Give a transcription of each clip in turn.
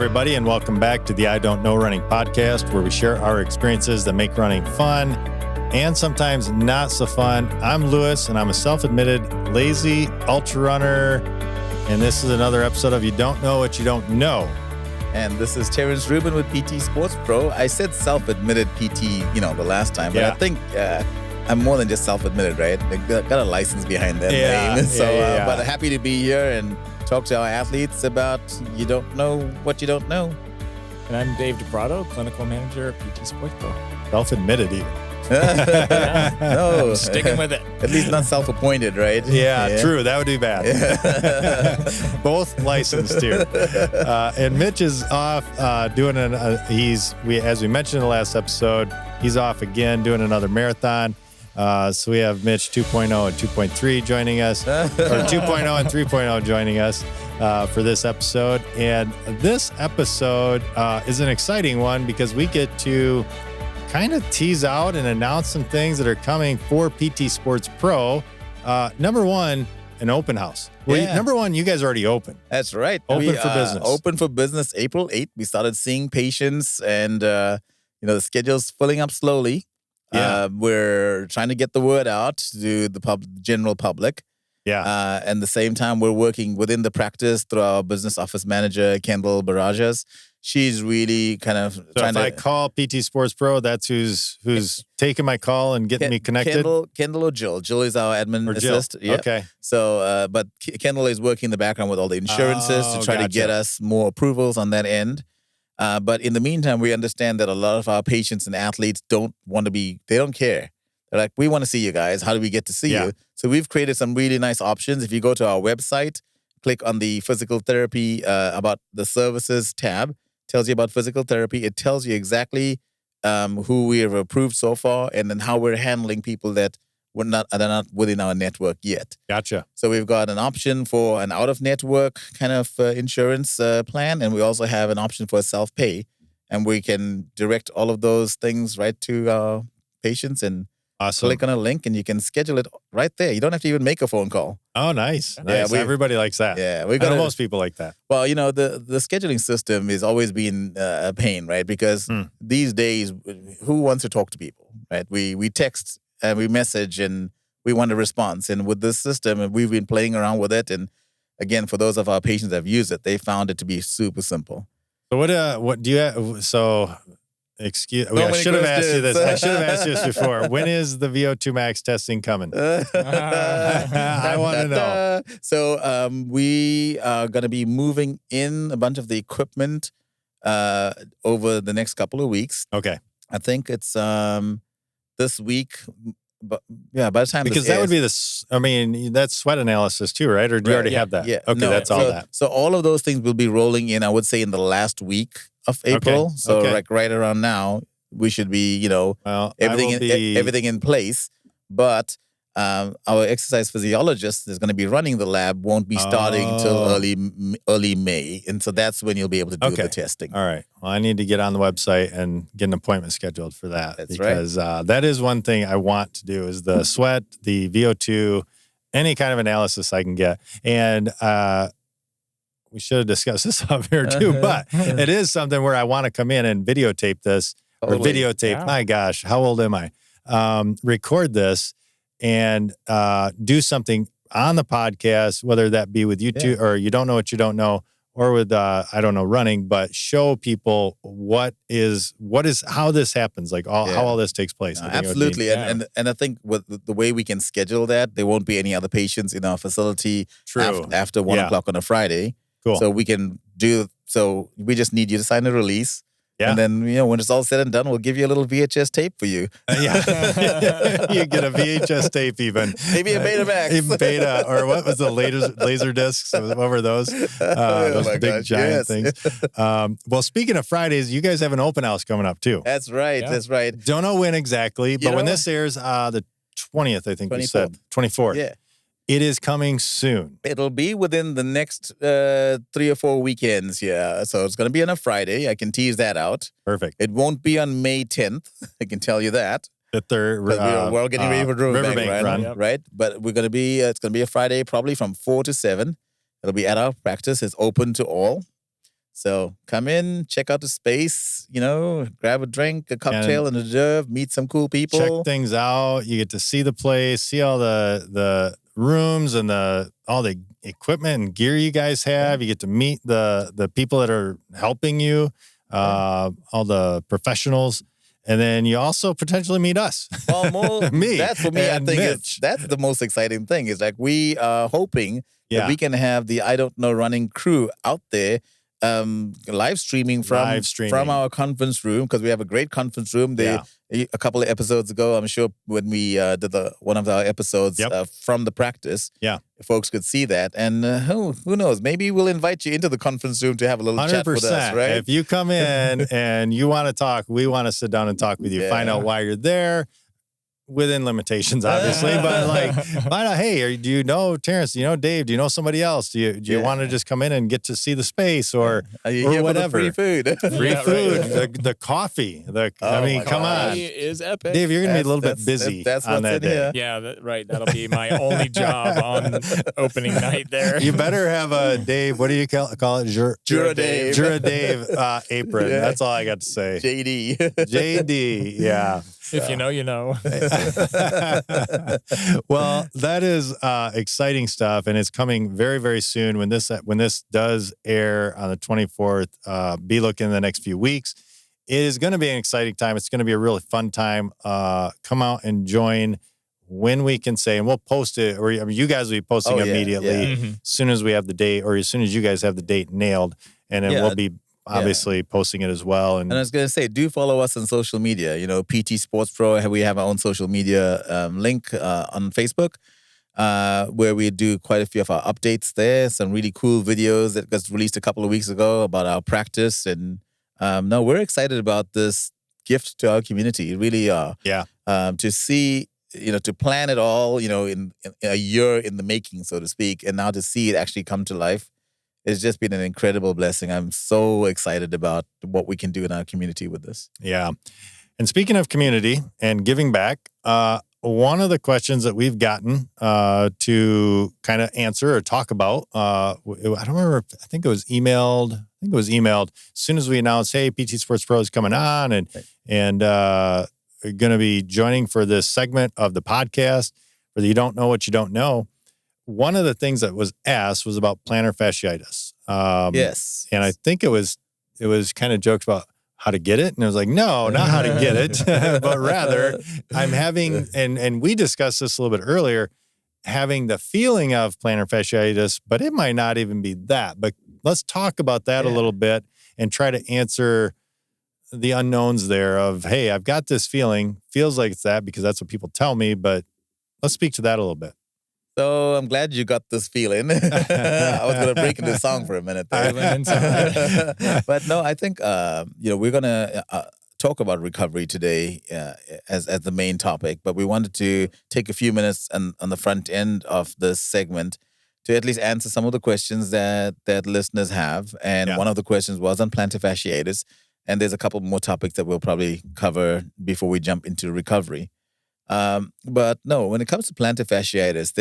everybody, and welcome back to the I Don't Know Running podcast, where we share our experiences that make running fun and sometimes not so fun. I'm Lewis, and I'm a self-admitted lazy ultra runner, and this is another episode of You Don't Know What You Don't Know. And this is Terrence Rubin with PT Sports Pro. I said self-admitted PT, the last time, but I think I'm more than just self-admitted, right? I got a license behind that name. But happy to be here and talk to our athletes about you don't know what you don't know. And I'm Dave DePrado, clinical manager at PT Sports Pro. Self-admitted even. No, I'm sticking with it. At least not self-appointed, right? Yeah, true. That would be bad. Both licensed here. And Mitch is off doing as we mentioned in the last episode, he's off again doing another marathon. So we have Mitch 2.0 and 2.3 joining us, or 2.0 and 3.0 joining us for this episode. And this episode is an exciting one because we get to kind of tease out and announce some things that are coming for PT Sports Pro. Number one, an open house. Number one, you guys are already open. That's right. Open for business. Open for business April 8th. We started seeing patients and, the schedule's filling up slowly. Yeah. We're trying to get the word out to the general public. Yeah. And at the same time, we're working within the practice through our business office manager, Kendall Barajas. She's really kind of trying to... I call PT Sports Pro, that's who's taking my call and getting me connected? Kendall or Jill. Jill is our admin assist. Yeah. Okay. So, but Kendall is working in the background with all the insurances to try to get us more approvals on that end. But in the meantime, we understand that a lot of our patients and athletes they don't care. They're like, we want to see you guys. How do we get to see you? So we've created some really nice options. If you go to our website, click on the physical therapy about the services tab, tells you about physical therapy. It tells you exactly who we have approved so far and then how we're handling people that are not within our network yet. Gotcha. So we've got an option for an out-of-network kind of insurance plan, and we also have an option for a self-pay, and we can direct all of those things right to our patients and click on a link, and you can schedule it right there. You don't have to even make a phone call. Oh, nice. Nice. Everybody likes that. Yeah, most people like that. Well, the scheduling system has always been a pain, right? Because these days, who wants to talk to people, right? We text and we message and we want a response. And with this system, we've been playing around with it. And again, for those of our patients that have used it, they found it to be super simple. So what do you have? So excuse me. I should have asked you this. I should have asked you this before. When is the VO2 max testing coming? I want to know. So we are going to be moving in a bunch of the equipment over the next couple of weeks. Okay. I think it's this week. But by the time because that would be that's sweat analysis too, right? Or do you already have that? Yeah. Okay, that's all that. So all of those things will be rolling in, I would say, in the last week of April. Okay. So like right around now, we should be, everything in place. But our exercise physiologist is going to be running the lab, won't be starting until early May. And so that's when you'll be able to do the testing. All right. Well, I need to get on the website and get an appointment scheduled for that. That's because that is one thing I want to do is the sweat, the VO2, any kind of analysis I can get. And we should have discussed this up here too, but it is something where I want to come in and videotape this or videotape. Yeah. My gosh, how old am I? Record this and do something on the podcast, whether that be with you two or You Don't Know What You Don't Know, or with running, but show people what is how this happens, like how all this takes place. Absolutely, and I think with the way we can schedule that, there won't be any other patients in our facility after 1 o'clock on a Friday. Cool. So we can do. So we just need you to sign a release. Yeah. And then, when it's all said and done, we'll give you a little VHS tape for you. You get a VHS tape even. Maybe a Betamax. Even Beta, or what was the laser discs? What were those? Those big giant things. Well, speaking of Fridays, you guys have an open house coming up too. That's right. Yeah. That's right. Don't know when exactly, but when this airs, the 20th, I think 24th. You said. 24th. Yeah. It is coming soon. It'll be within the next 3 or 4 weekends, So it's going to be on a Friday. I can tease that out. Perfect. It won't be on May 10th. I can tell you that. The third, we're all getting ready for Riverbank run. Right? But it's going to be a Friday probably from 4 to 7. It'll be at our practice. It's open to all. So come in, check out the space, grab a drink, a cocktail, and a dessert, meet some cool people. Check things out. You get to see the place, see all the rooms and all the equipment and gear you guys have. You get to meet the people that are helping you, all the professionals. And then you also potentially meet us. Well, me. That's for me. I think Mitch. that's the most exciting thing. Is like we are hoping Yeah. that we can have the I Don't Know Running crew out there, live streaming from our conference room, because we have a great conference room. A couple of episodes ago, I'm sure when we did one of our episodes from the practice, folks could see that. And who knows? Maybe we'll invite you into the conference room to have a little chat with us, right? If you come in and you want to talk, we want to sit down and talk with you. Find out why you're there. Within limitations, obviously, but like, find out, hey, do you know Terrence? Do you know Dave? Do you know somebody else? Do you want to just come in and get to see the space or whatever? Free food. Free food, the coffee. I mean, come on. Is epic. Dave, you're going to be a little bit busy that's on that what's in day. here. Yeah, right. That'll be my only job on opening night there. You better have a Dave, what do you call it? Jura Dave. Jura Dave apron. Yeah. That's all I got to say. JD. JD, yeah. If you know, you know. Well, that is exciting stuff, and it's coming very, very soon. When this does air on the 24th, be looking in the next few weeks. It is going to be an exciting time. It's going to be a really fun time. Come out and join when we can say, and we'll post it, or you guys will be posting immediately as soon as we have the date, or as soon as you guys have the date nailed, and then we'll be obviously posting it as well. And I was going to say, do follow us on social media. PT Sports Pro, we have our own social media link on Facebook, where we do quite a few of our updates there. Some really cool videos that got released a couple of weeks ago about our practice. And no, we're excited about this gift to our community. Really are. Yeah. To see, to plan it all, in a year in the making, so to speak, and now to see it actually come to life. It's just been an incredible blessing. I'm so excited about what we can do in our community with this. Yeah. And speaking of community and giving back, one of the questions that we've gotten to kind of answer or talk about, I don't remember, I think it was emailed as soon as we announced, hey, PT Sports Pro is coming on and going to be joining for this segment of the podcast, where you don't know what you don't know. One of the things that was asked was about plantar fasciitis. Yes. And I think it was kind of jokes about how to get it. And I was like, no, not how to get it, but rather I'm having, and we discussed this a little bit earlier, having the feeling of plantar fasciitis, but it might not even be that. But let's talk about that a little bit and try to answer the unknowns there of, hey, I've got this feeling, feels like it's that because that's what people tell me, but let's speak to that a little bit. So I'm glad you got this feeling. I was going to break into song for a minute there. But no, I think, we're going to talk about recovery today as the main topic. But we wanted to take a few minutes on the front end of this segment to at least answer some of the questions that listeners have. And one of the questions was on plantar fasciitis. And there's a couple more topics that we'll probably cover before we jump into recovery. But no, when it comes to plantar fasciitis,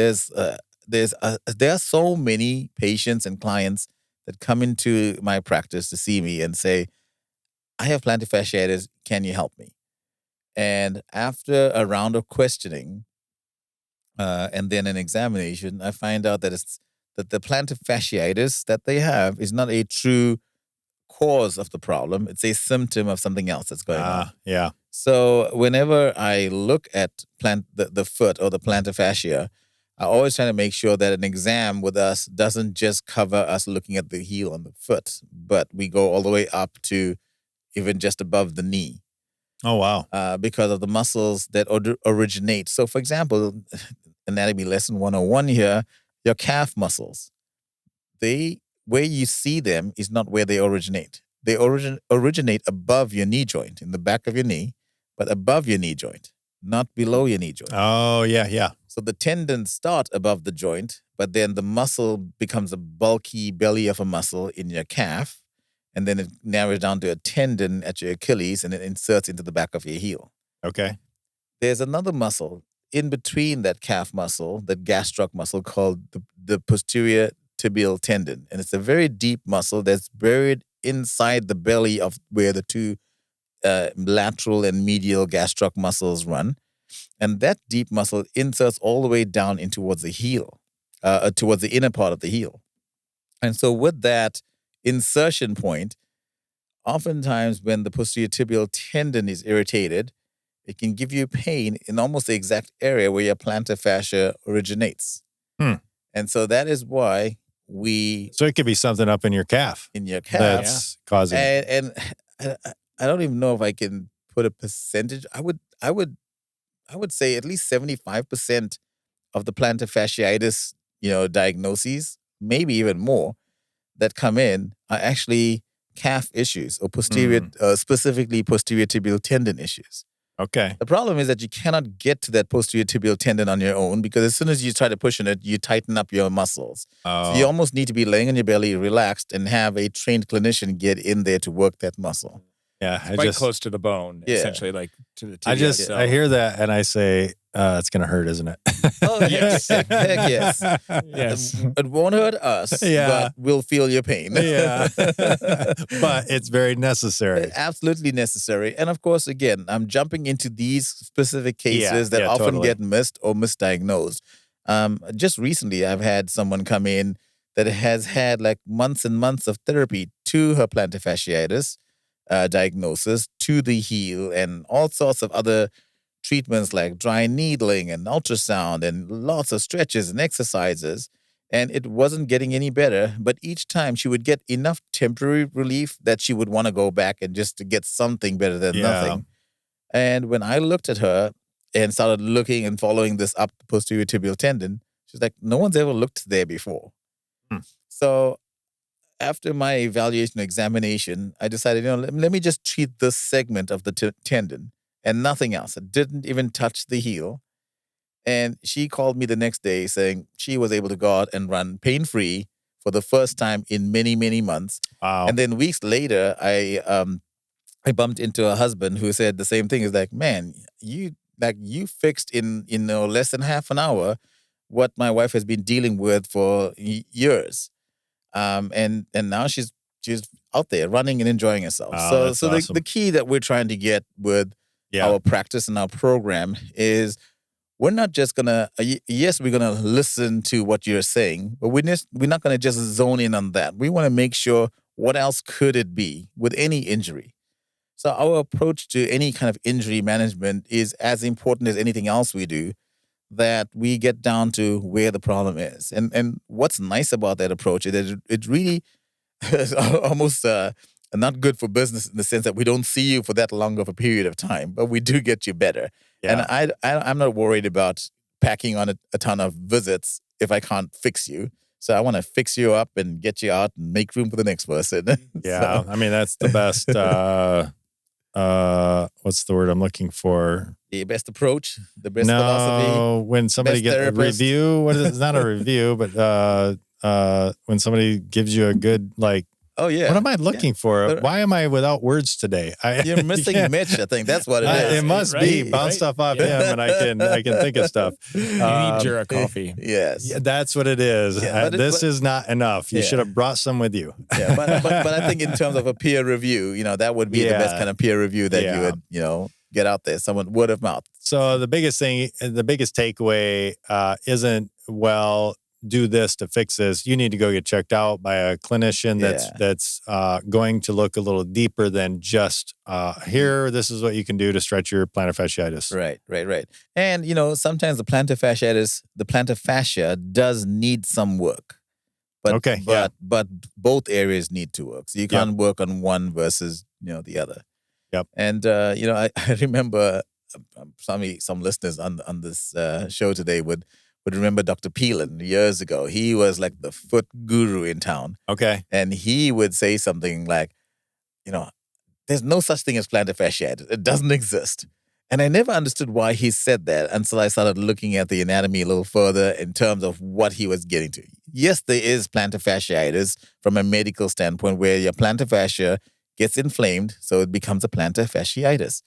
there are so many patients and clients that come into my practice to see me and say, I have plantar fasciitis, can you help me? And after a round of questioning, and then an examination, I find out that the plantar fasciitis that they have is not a true cause of the problem. It's a symptom of something else that's going on. Yeah. So whenever I look at the foot or the plantar fascia, I always try to make sure that an exam with us doesn't just cover us looking at the heel on the foot, but we go all the way up to even just above the knee. Oh, wow. Because of the muscles that originate. So, for example, Anatomy Lesson 101 here, your calf muscles, where you see them is not where they originate. They originate above your knee joint, in the back of your knee, but above your knee joint, not below your knee joint. Oh, yeah. So the tendons start above the joint, but then the muscle becomes a bulky belly of a muscle in your calf, and then it narrows down to a tendon at your Achilles, and it inserts into the back of your heel. Okay. There's another muscle in between that calf muscle, that gastroc muscle, called the posterior tibial tendon. And it's a very deep muscle that's buried inside the belly of where the two lateral and medial gastroc muscles run. And that deep muscle inserts all the way down in towards the heel, towards the inner part of the heel. And so with that insertion point, oftentimes when the posterior tibial tendon is irritated, it can give you pain in almost the exact area where your plantar fascia originates. And so that is why So it could be something up in your calf. In your calf. That's causing it. And I don't even know if I can put a percentage. I would say at least 75% of the plantar fasciitis, diagnoses, maybe even more, that come in are actually calf issues or posterior, specifically posterior tibial tendon issues. Okay. The problem is that you cannot get to that posterior tibial tendon on your own because as soon as you try to push on it, you tighten up your muscles. So you almost need to be laying on your belly, relaxed, and have a trained clinician get in there to work that muscle. Yeah, quite close to the bone, essentially, like to the tibia. I hear that and I say, it's going to hurt, isn't it? Oh, yes. Heck yes. Yes. It won't hurt us, but we'll feel your pain. Yeah. But it's very necessary. Absolutely necessary. And of course, again, I'm jumping into these specific cases that often get missed or misdiagnosed. Just recently, I've had someone come in that has had like months and months of therapy to her plantar fasciitis diagnosis, to the heel, and all sorts of other treatments like dry needling and ultrasound and lots of stretches and exercises. And it wasn't getting any better. But each time she would get enough temporary relief that she would want to go back and just to get something better than nothing. And when I looked at her and started looking and following this up the posterior tibial tendon, she's like, no one's ever looked there before. So after my evaluation examination, I decided, let me just treat this segment of the tendon and nothing else. I didn't even touch the heel. And she called me the next day saying she was able to go out and run pain-free for the first time in many, many months. Wow. And then weeks later, I bumped into her husband who said the same thing. Is like, man, you fixed in less than half an hour what my wife has been dealing with for years. And now she's out there running and enjoying herself. Wow, so awesome. the key that we're trying to get with our practice and our program is we're not just gonna yes, we're gonna listen to what you're saying, but we're not gonna just zone in on that. We want to make sure what else could it be with any injury. So our approach to any kind of injury management is as important as anything else we do, that we get down to where the problem is. And what's nice about that approach is that it really is almost not good for business in the sense that we don't see you for that long of a period of time, but we do get you better. Yeah. And I'm not worried about packing on a ton of visits if I can't fix you. So I want to fix you up and get you out and make room for the next person. Yeah. I mean, that's the best, what's the word I'm looking for? The best approach, the best philosophy. When somebody gets a therapist. review, what is it? It's not a review, but when somebody gives you a good, like, Oh, yeah. what am I looking for? Why am I without words today? You're missing Mitch, I think. That's what it is. It must be. Bounce stuff off him, and I can think of stuff. You need Jura coffee. Yes. Yeah, that's what it is. Yeah, this is not enough. You should have brought some with you. Yeah, but I think in terms of a peer review, that would be the best kind of peer review that you would, get out there. Someone word of mouth. So the biggest takeaway isn't, well, do this to fix this. You need to go get checked out by a clinician that's going to look a little deeper than just here. This is what you can do to stretch your plantar fasciitis. Right. And sometimes the plantar fascia does need some work. But both areas need to work. So you can't work on one versus the other. Yep. And I remember some listeners on this show today would remember Dr. Peelan years ago. He was like the foot guru in town. Okay. And he would say something like, there's no such thing as plantar fasciitis. It doesn't exist. And I never understood why he said that until I started looking at the anatomy a little further in terms of what he was getting to. Yes, there is plantar fasciitis from a medical standpoint where your plantar fascia gets inflamed, so it becomes a plantar fasciitis.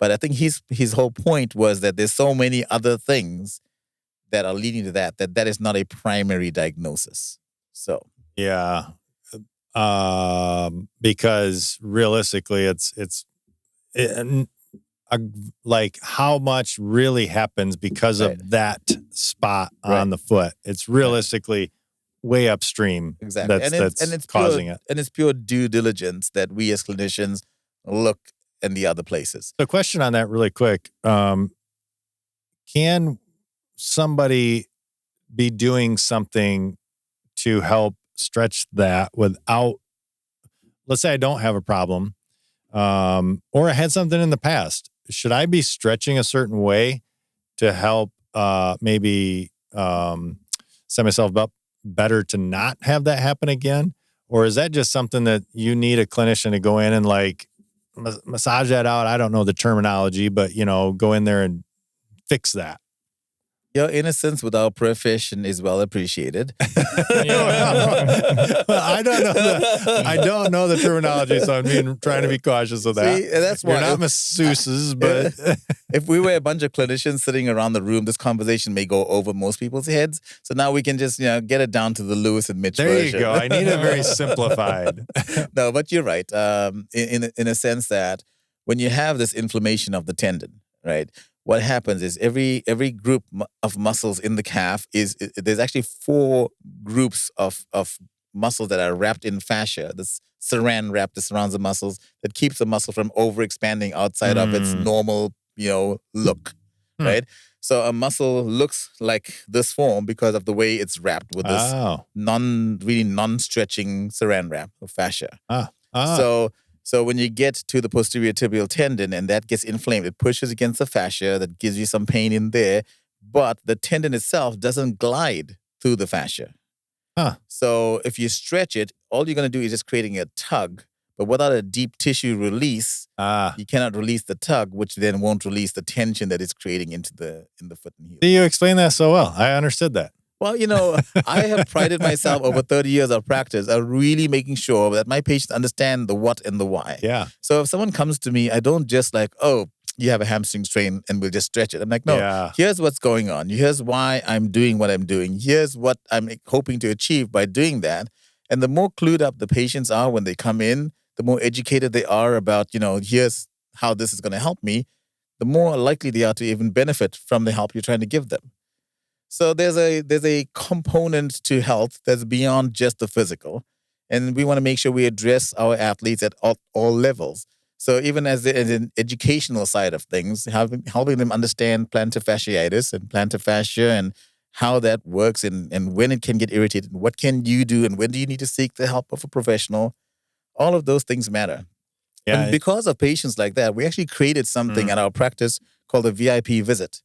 But I think his whole point was that there's so many other things that are leading to that is not a primary diagnosis. So yeah, because realistically, like how much really happens because of that spot on the foot. It's realistically way upstream. Exactly. That's causing it. And it's pure due diligence that we as clinicians look in the other places. So question on that really quick. Can somebody be doing something to help stretch that without, let's say I don't have a problem, or I had something in the past. Should I be stretching a certain way to help maybe set myself up better to not have that happen again? Or is that just something that you need a clinician to go in and like massage that out? I don't know the terminology, but go in there and fix that. Your innocence with our profession is well appreciated. I don't know the terminology, so I'm trying to be cautious of that. See, that's why you're not masseuses, but if we were a bunch of clinicians sitting around the room, this conversation may go over most people's heads. So now we can just get it down to the Lewis and Mitch version. There you go. I need it very simplified. No, but you're right. In a sense that when you have this inflammation of the tendon, right? What happens is every group of muscles in the calf there's actually 4 groups of muscles that are wrapped in fascia, this saran wrap that surrounds the muscles that keeps the muscle from overexpanding outside of its normal, look, right? So a muscle looks like this form because of the way it's wrapped with this non-stretching saran wrap of fascia. So when you get to the posterior tibial tendon and that gets inflamed, it pushes against the fascia, that gives you some pain in there, but the tendon itself doesn't glide through the fascia. So if you stretch it, all you're going to do is just creating a tug, but without a deep tissue release, you cannot release the tug, which then won't release the tension that it's creating in the foot and heel. You explained that so well. I understood that. Well, I have prided myself over 30 years of practice of really making sure that my patients understand the what and the why. Yeah. So if someone comes to me, I don't just like, oh, you have a hamstring strain and we'll just stretch it. I'm like, no, here's what's going on. Here's why I'm doing what I'm doing. Here's what I'm hoping to achieve by doing that. And the more clued up the patients are when they come in, the more educated they are about, here's how this is going to help me, the more likely they are to even benefit from the help you're trying to give them. So there's a component to health that's beyond just the physical. And we want to make sure we address our athletes at all levels. So even as an educational side of things, helping them understand plantar fasciitis and plantar fascia and how that works and when it can get irritated, and what can you do and when do you need to seek the help of a professional, all of those things matter. Yeah. And because of patients like that, we actually created something at our practice called a VIP visit.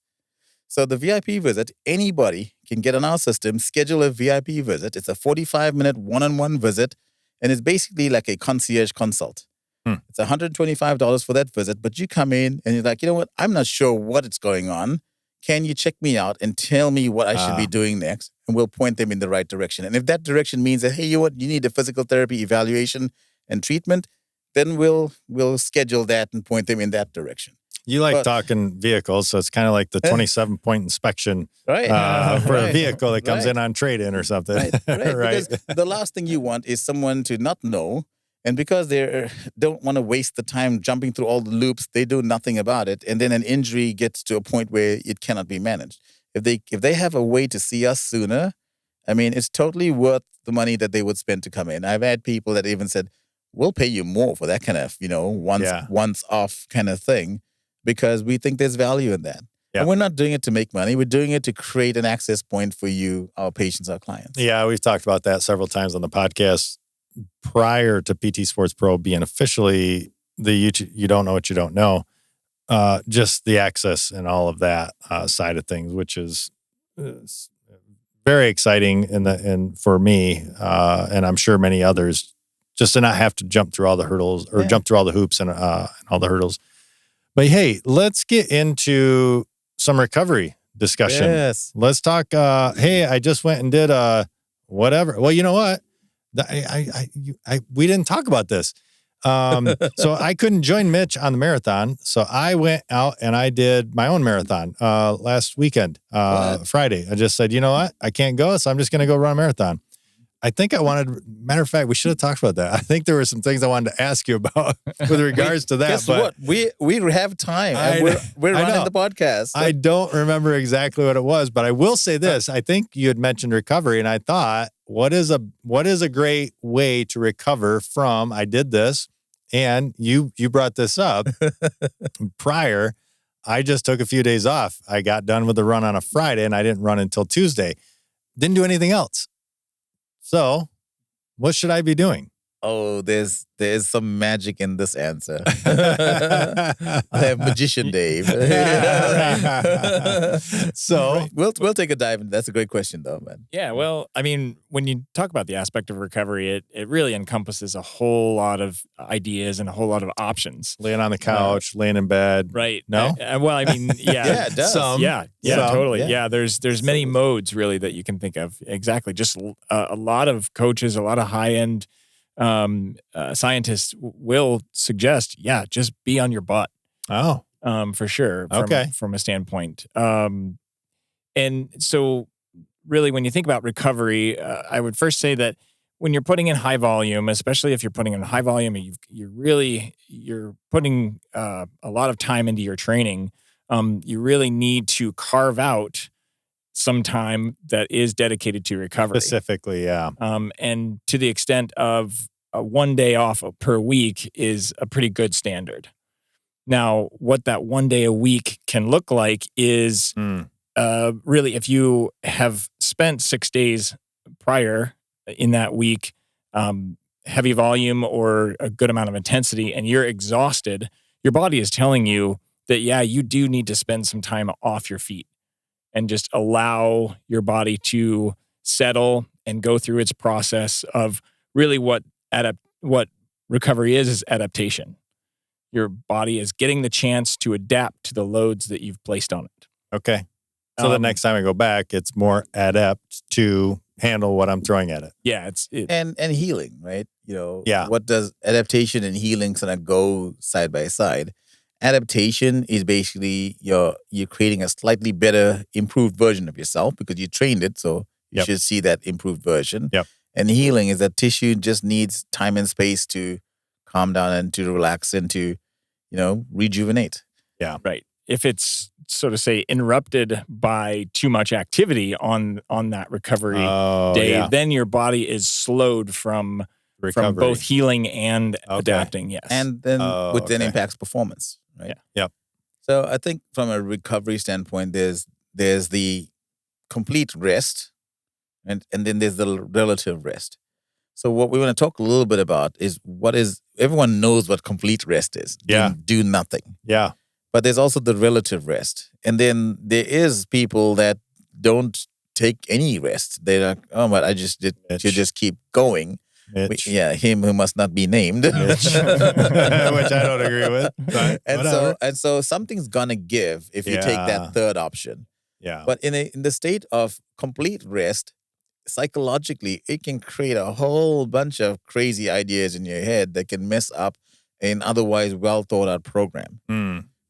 So the VIP visit, anybody can get on our system, schedule a VIP visit. It's a 45-minute one-on-one visit, and it's basically like a concierge consult. It's $125 for that visit, but you come in and you're like, you know what? I'm not sure what is going on. Can you check me out and tell me what I should be doing next? And we'll point them in the right direction. And if that direction means that, hey, you know what? You need a physical therapy evaluation and treatment, then we'll schedule that and point them in that direction. You like talking vehicles, so it's kind of like the 27-point inspection for a vehicle that comes in on trade-in or something. Right. Because the last thing you want is someone to not know, and because they don't want to waste the time jumping through all the loops, they do nothing about it, and then an injury gets to a point where it cannot be managed. If they have a way to see us sooner, I mean, it's totally worth the money that they would spend to come in. I've had people that even said, we'll pay you more for that kind of, once off kind of thing, because we think there's value in that. Yeah. And we're not doing it to make money. We're doing it to create an access point for you, our patients, our clients. Yeah, we've talked about that several times on the podcast. Prior to PT Sports Pro being officially the you don't know what you don't know, just the access and all of that side of things, which is very exciting and for me, and I'm sure many others, just to not have to jump through all the hurdles or jump through all the hoops and all the hurdles. But hey, let's get into some recovery discussion. Yes. Let's talk. Hey, I just went and did whatever. Well, you know what? We didn't talk about this. So I couldn't join Mitch on the marathon. So I went out and I did my own marathon last weekend, Friday. I just said, you know what? I can't go, so I'm just going to go run a marathon. I think I wanted, matter of fact, we should have talked about that. I think there were some things I wanted to ask you about with regards to that. Guess but what? We have time and we're running the podcast. I don't remember exactly what it was, but I will say this. I think you had mentioned recovery, and I thought, what is a great way to recover from, I did this, and you brought this up prior. I just took a few days off. I got done with the run on a Friday, and I didn't run until Tuesday. Didn't do anything else. So, what should I be doing? Oh, there's some magic in this answer. I have Magician Dave. So we'll take a dive. That's a great question, though, man. Yeah, well, I mean, when you talk about the aspect of recovery, it really encompasses a whole lot of ideas and a whole lot of options. Laying on the couch, laying in bed. Right. No? Well, I mean, yeah. Yeah, it does. Some. Yeah, Some, totally. yeah. Yeah, there's many modes really that you can think of. Exactly. Just a lot of coaches, a lot of high-end scientists will suggest, just be on your butt. Oh. For sure. From a standpoint. And so really when you think about recovery, I would first say that when you're putting in high volume, especially if you're putting in high volume, you're putting a lot of time into your training. You really need to carve out some time that is dedicated to recovery. Specifically, yeah. And to the extent of 1 day off per week is a pretty good standard. Now, what that 1 day a week can look like is really if you have spent 6 days prior in that week, heavy volume or a good amount of intensity, and you're exhausted, your body is telling you that, you do need to spend some time off your feet and just allow your body to settle and go through its process of really what recovery is adaptation. Your body is getting the chance to adapt to the loads that you've placed on it. Okay. So the next time I go back, it's more adept to handle what I'm throwing at it. Yeah, and healing, right? Yeah. What does adaptation and healing kind of go side by side? Adaptation is basically you're creating a slightly better, improved version of yourself because you trained it, so you should see that improved version. Yep. And healing is that tissue just needs time and space to calm down and to relax and to, rejuvenate. Yeah. Right. If it's, so to say, interrupted by too much activity on that recovery day, then your body is slowed from both healing and adapting. Yes. And then which then impacts performance, right? Yeah. Yep. So I think from a recovery standpoint, there's the complete rest and then there's the relative rest. So what we want to talk a little bit about is everyone knows what complete rest is. Yeah. Do nothing. Yeah. But there's also the relative rest. And then there is people that don't take any rest. They're like, oh, but I just did. You just keep going. Mitch. Him who must not be named. Which I don't agree with. But and so something's gonna give if you take that third option. Yeah. But in the state of complete rest, psychologically, it can create a whole bunch of crazy ideas in your head that can mess up an otherwise well thought out program.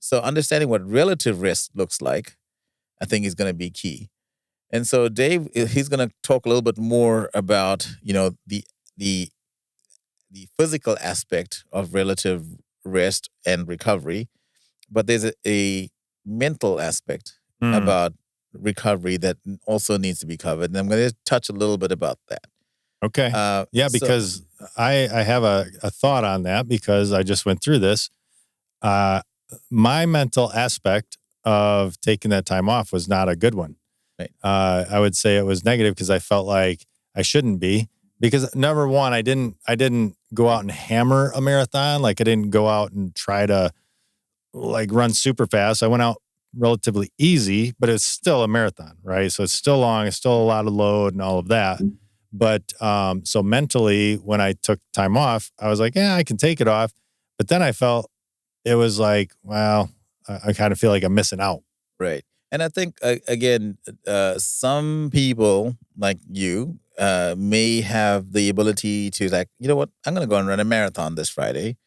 So understanding what relative rest looks like, I think is going to be key. And so Dave, he's going to talk a little bit more about, the physical aspect of relative rest and recovery, but there's a mental aspect about recovery that also needs to be covered. And I'm going to touch a little bit about that. Okay. Because I have a thought on that because I just went through this. My mental aspect of taking that time off was not a good one. Right. I would say it was negative because I felt like I shouldn't be. Because number one, I didn't go out and hammer a marathon. Like I didn't go out and try to run super fast. I went out relatively easy, but it's still a marathon, right? So it's still long. It's still a lot of load and all of that. But so mentally, when I took time off, I was like, yeah, I can take it off. But then I felt it was like, well, I kind of feel like I'm missing out. Right. And I think, again, some people like you may have the ability to you know what, I'm going to go and run a marathon this Friday.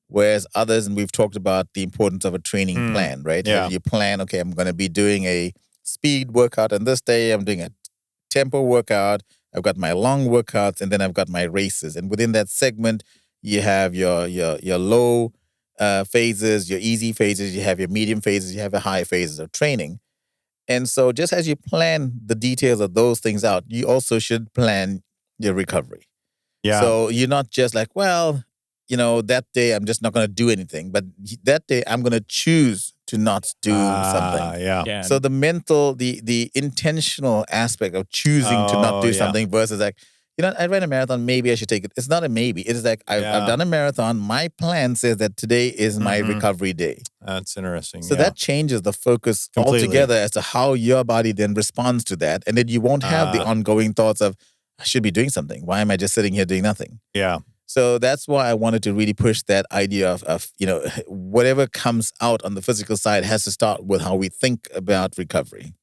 Whereas others, and we've talked about the importance of a training plan, right? Yeah. You plan, okay, I'm going to be doing a speed workout on this day. I'm doing a tempo workout. I've got my long workouts, and then I've got my races. And within that segment, you have your low phases, your easy phases, you have your medium phases, you have your high phases of training. And so just as you plan the details of those things out, you also should plan your recovery. Yeah. So you're not just like, well, that day I'm just not going to do anything, but that day I'm going to choose to not do something. Yeah. So the mental, the intentional aspect of choosing to not do something versus like, I ran a marathon, maybe I should take it. It's not a maybe. It is like, I've done a marathon. My plan says that today is my recovery day. That's interesting. So that changes the focus altogether as to how your body then responds to that. And then you won't have the ongoing thoughts of, I should be doing something. Why am I just sitting here doing nothing? Yeah. So that's why I wanted to really push that idea of whatever comes out on the physical side has to start with how we think about recovery.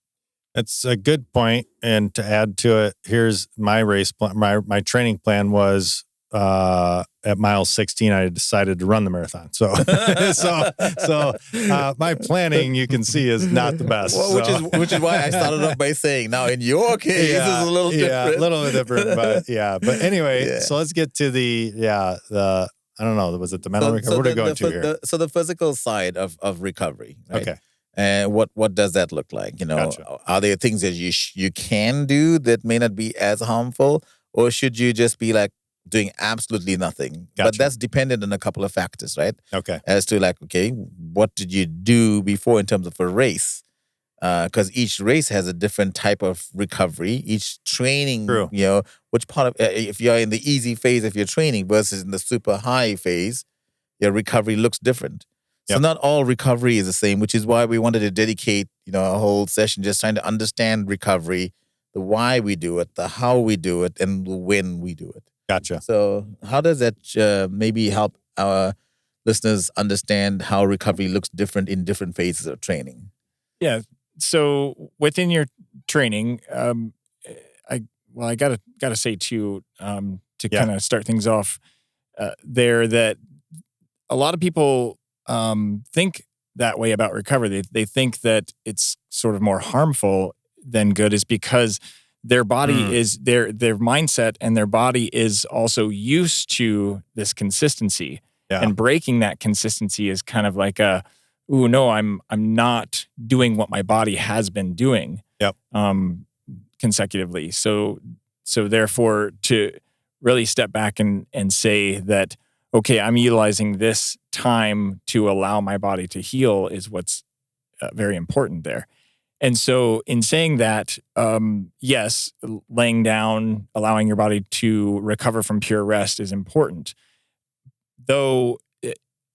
That's a good point. And to add to it, here's my race plan. My training plan was at mile 16, I decided to run the marathon. So, my planning, you can see, is not the best. Well, which is why I started off by saying, now in your case, this is a little different. Yeah, a little bit different, but yeah. But anyway, so let's get to the I don't know, was it the mental recovery? What are we going to here? So the physical side of recovery, right? Okay. And what does that look like? Gotcha. Are there things that you can do that may not be as harmful, or should you just be like doing absolutely nothing? Gotcha. But that's dependent on a couple of factors, right? Okay. As to like, okay, what did you do before in terms of a race? Because each race has a different type of recovery. Each training, True. which part of if you're in the easy phase of your training versus in the super high phase, your recovery looks different. So not all recovery is the same, which is why we wanted to dedicate, a whole session just trying to understand recovery, the why we do it, the how we do it, and the when we do it. Gotcha. So how does that maybe help our listeners understand how recovery looks different in different phases of training? Yeah. So within your training, I gotta say too, to kind of start things off there, that a lot of people think that way about recovery. They think that it's sort of more harmful than good, is because their body is their mindset and their body is also used to this consistency, and breaking that consistency is kind of like ooh, no, I'm not doing what my body has been doing. Consecutively. So therefore, to really step back and say that, okay, I'm utilizing this time to allow my body to heal is what's very important there. And so in saying that, yes, laying down, allowing your body to recover from pure rest is important. Though,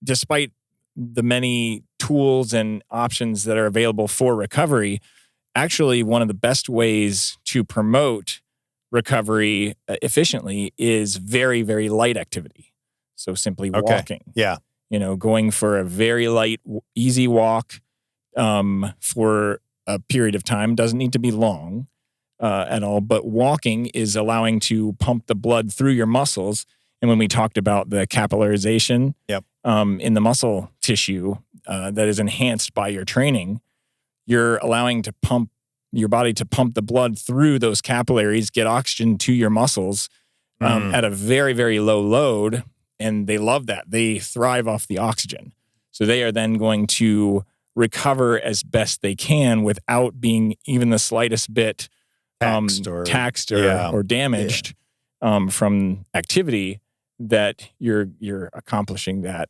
despite the many tools and options that are available for recovery, actually one of the best ways to promote recovery efficiently is very, very light activity. So simply walking. Yeah. Going for a very light, easy walk for a period of time. Doesn't need to be long at all, but walking is allowing to pump the blood through your muscles. And when we talked about the capillarization in the muscle tissue that is enhanced by your training, you're allowing your body to pump the blood through those capillaries, get oxygen to your muscles at a very, very low load. And they love that. They thrive off the oxygen. So they are then going to recover as best they can without being even the slightest bit taxed or damaged from activity, that you're accomplishing that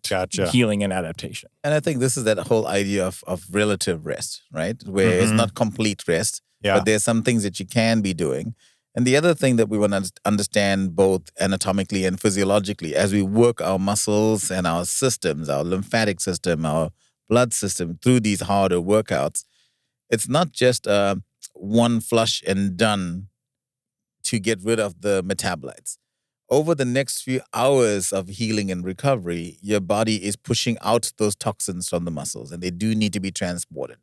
healing and adaptation. And I think this is that whole idea of relative rest, right? Where it's not complete rest, but there's some things that you can be doing. And the other thing that we want to understand both anatomically and physiologically as we work our muscles and our systems, our lymphatic system, our blood system through these harder workouts, it's not just one flush and done to get rid of the metabolites. Over the next few hours of healing and recovery, your body is pushing out those toxins from the muscles, and they do need to be transported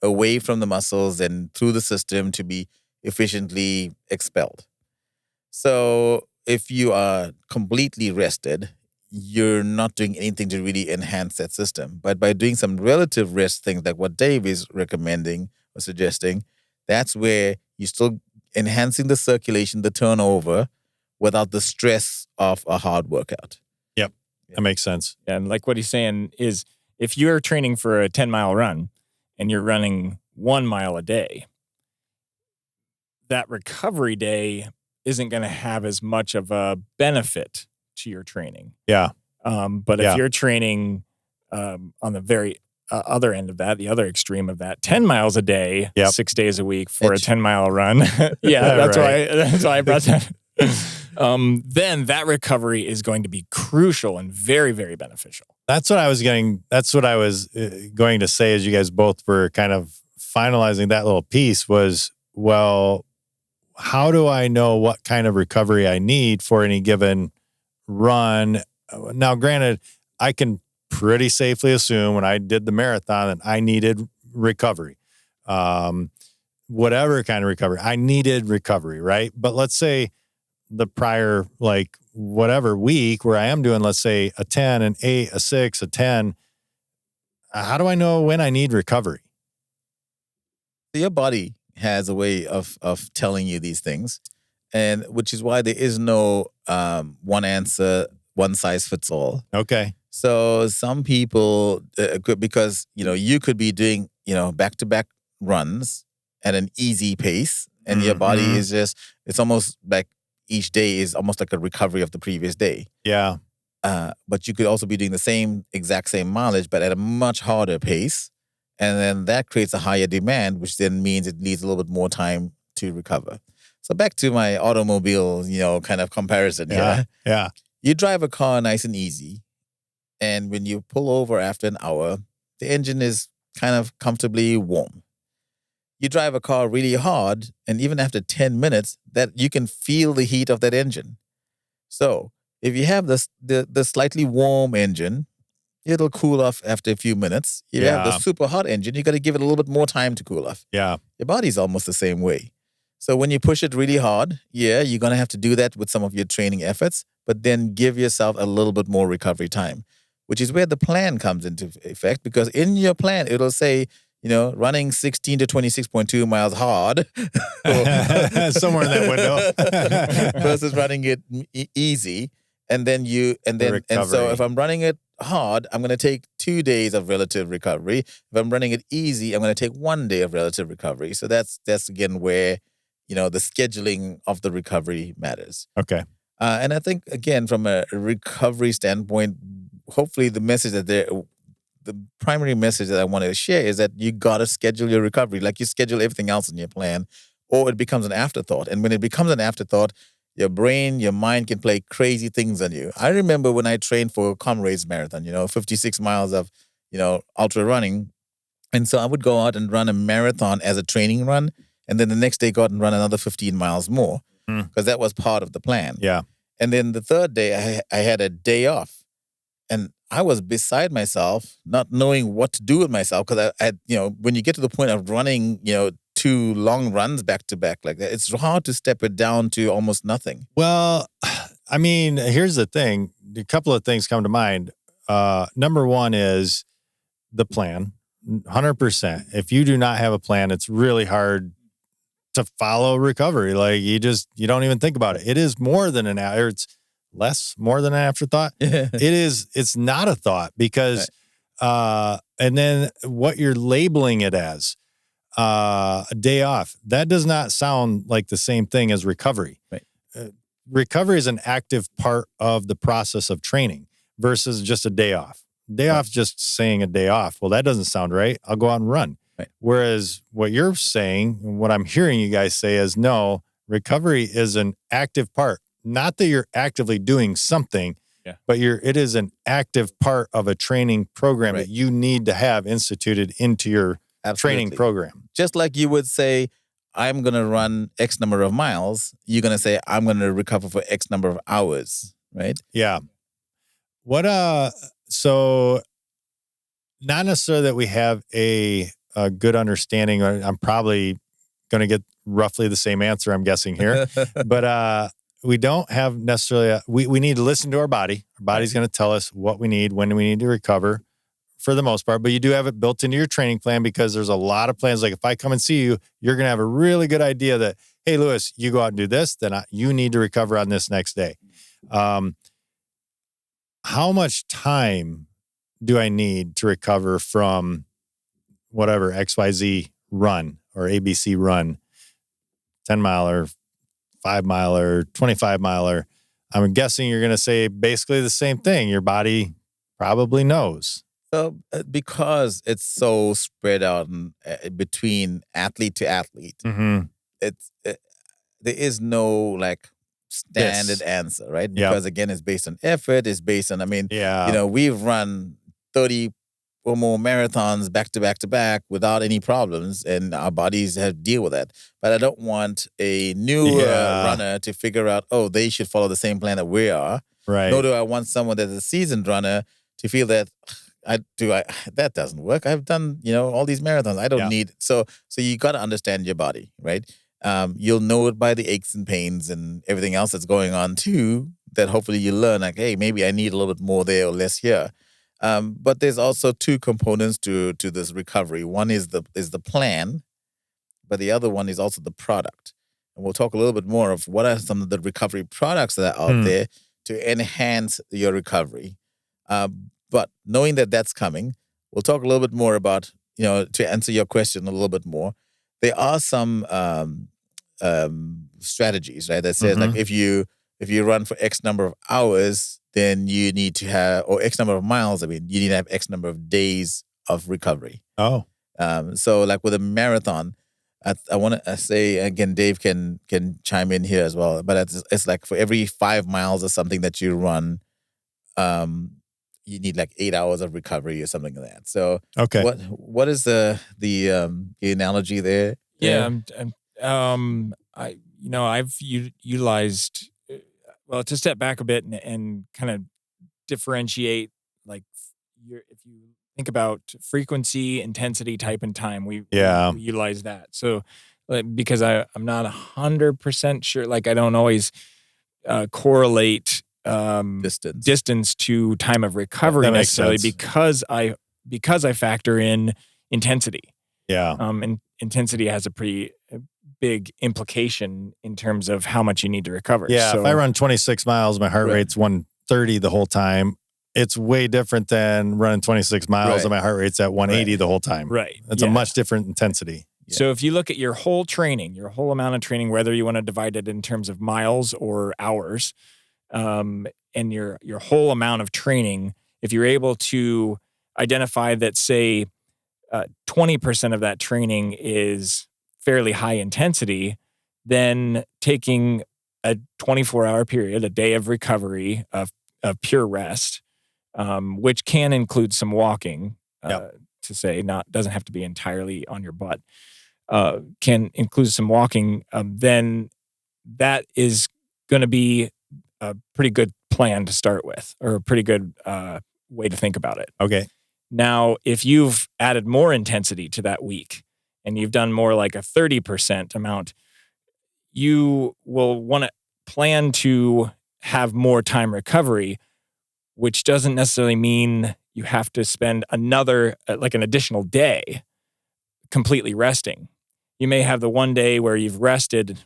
away from the muscles and through the system to be efficiently expelled. So if you are completely rested, you're not doing anything to really enhance that system. But by doing some relative rest things like what Dave is recommending or suggesting, that's where you still enhancing the circulation, the turnover, without the stress of a hard workout. Yep. That makes sense. And like what he's saying is if you're training for a 10-mile run and you're running 1 mile a day, that recovery day isn't going to have as much of a benefit to your training. Yeah. But if you're training on the very other end of that, the other extreme of that, 10 miles a day, 6 days a week for a 10-mile run. That's why I brought that. Then that recovery is going to be crucial and very, very beneficial. That's what I was going to say as you guys both were kind of finalizing that little piece was, well, how do I know what kind of recovery I need for any given run? Now, granted, I can pretty safely assume when I did the marathon that I needed recovery. Whatever kind of recovery, I needed recovery, right? But let's say the prior, like, whatever week where I am doing, let's say a 10, an 8, a 6, a 10, how do I know when I need recovery? Your body has a way of telling you these things, and which is why there is no one answer, one size fits all. Okay. So some people, because, you could be doing, back-to-back runs at an easy pace, and your body is just, it's almost like each day is almost like a recovery of the previous day. Yeah. But you could also be doing the exact same mileage, but at a much harder pace. And then that creates a higher demand, which then means it needs a little bit more time to recover. So back to my automobile, kind of comparison. Yeah. You drive a car nice and easy. And when you pull over after an hour, the engine is kind of comfortably warm. You drive a car really hard, and even after 10 minutes, that you can feel the heat of that engine. So if you have the slightly warm engine, it'll cool off after a few minutes. If you have the super hot engine, you got to give it a little bit more time to cool off. Yeah. Your body's almost the same way. So when you push it really hard, you're going to have to do that with some of your training efforts, but then give yourself a little bit more recovery time, which is where the plan comes into effect, because in your plan, it'll say, running 16 to 26.2 miles hard. Somewhere in that window. versus running it easy. And so if I'm running it hard, I'm going to take 2 days of relative recovery. If I'm running it easy, I'm going to take 1 day of relative recovery. So that's again where, the scheduling of the recovery matters. Okay. And I think, again, from a recovery standpoint, hopefully the primary message that I want to share is that you got to schedule your recovery like you schedule everything else in your plan, or it becomes an afterthought. And when it becomes an afterthought, your brain, your mind can play crazy things on you. I remember when I trained for Comrades Marathon, 56 miles of, ultra running. And so I would go out and run a marathon as a training run, and then the next day go out and run another 15 miles more, because that was part of the plan. Yeah. And then the third day, I had a day off. And I was beside myself, not knowing what to do with myself, because I when you get to the point of running, 2 long runs back to back like that, it's hard to step it down to almost nothing. Well, I mean, here's the thing. A couple of things come to mind. Number one is the plan, 100%. If you do not have a plan, it's really hard to follow recovery. Like you don't even think about it. It is more than an hour. It's more than an afterthought. It's not a thought, because, and then what you're labeling it as, a day off, that does not sound like the same thing as recovery. Right. Recovery is an active part of the process of training versus just a day off. Day off, just saying a day off. Well, that doesn't sound right. I'll go out and run. Right. Whereas what you're saying, and what I'm hearing you guys say is, no, recovery is an active part. Not that you're actively doing something, but it is an active part of a training program that you need to have instituted into your training program. Just like you would say, I'm going to run X number of miles, you're going to say, I'm going to recover for X number of hours, right? Yeah. So not necessarily that we have a good understanding, or I'm probably going to get roughly the same answer, I'm guessing here, but we don't have necessarily, we need to listen to our body. Our body's going to tell us what we need, when we need to recover for the most part, but you do have it built into your training plan, because there's a lot of plans. Like if I come and see you, you're going to have a really good idea that, hey, Lewis, you go out and do this, then you need to recover on this next day. How much time do I need to recover from whatever XYZ run or ABC run, 10 miler, 5 miler, 25 miler? I'm guessing you're going to say basically the same thing. Your body probably knows. So because it's so spread out between athlete to athlete, there is no like standard answer, right? Because again, it's based on effort. It's based on, we've run 30 or more marathons back to back to back without any problems, and our bodies have to deal with that. But I don't want a new runner to figure out, they should follow the same plan that we are. Right. Nor do I want someone that's a seasoned runner to feel that that doesn't work. I've done, all these marathons. I don't need. So you got to understand your body, right? You'll know it by the aches and pains and everything else that's going on too, that hopefully you learn like, hey, maybe I need a little bit more there or less here. But there's also two components to this recovery. One is the plan, but the other one is also the product. And we'll talk a little bit more of what are some of the recovery products that are out there to enhance your recovery. But knowing that that's coming, we'll talk a little bit more about, to answer your question a little bit more, there are some strategies, right? That says like if you run for X number of hours, then you need to have, or X number of miles, you need to have X number of days of recovery. Oh. So like with a marathon, I want to say, again, Dave can chime in here as well, but it's like for every 5 miles or something that you run, you need like 8 hours of recovery or something like that. So okay, what is the analogy there? Yeah, I've utilized. Well, to step back a bit and kind of differentiate, like if you think about frequency, intensity, type, and time, we utilize that. So because I'm not 100% sure, like I don't always correlate distance to time of recovery necessarily because I factor in intensity. Yeah. And intensity has a pretty big implication in terms of how much you need to recover. Yeah. So, if I run 26 miles, my heart rate's 130 the whole time. It's way different than running 26 miles and my heart rate's at 180 the whole time. Right. It's a much different intensity. Yeah. So if you look at your whole training, your whole amount of training, whether you want to divide it in terms of miles or hours, and your whole amount of training, if you're able to identify that, say, 20% of that training is fairly high intensity, then taking a 24-hour period, a day of recovery, of pure rest, which can include some walking, to say, doesn't have to be entirely on your butt, can include some walking, then that is going to be a pretty good plan to start with, or a pretty good way to think about it. Okay. Now, if you've added more intensity to that week and you've done more like a 30% amount, you will want to plan to have more time recovery, which doesn't necessarily mean you have to spend another, like an additional day completely resting. You may have the one day where you've rested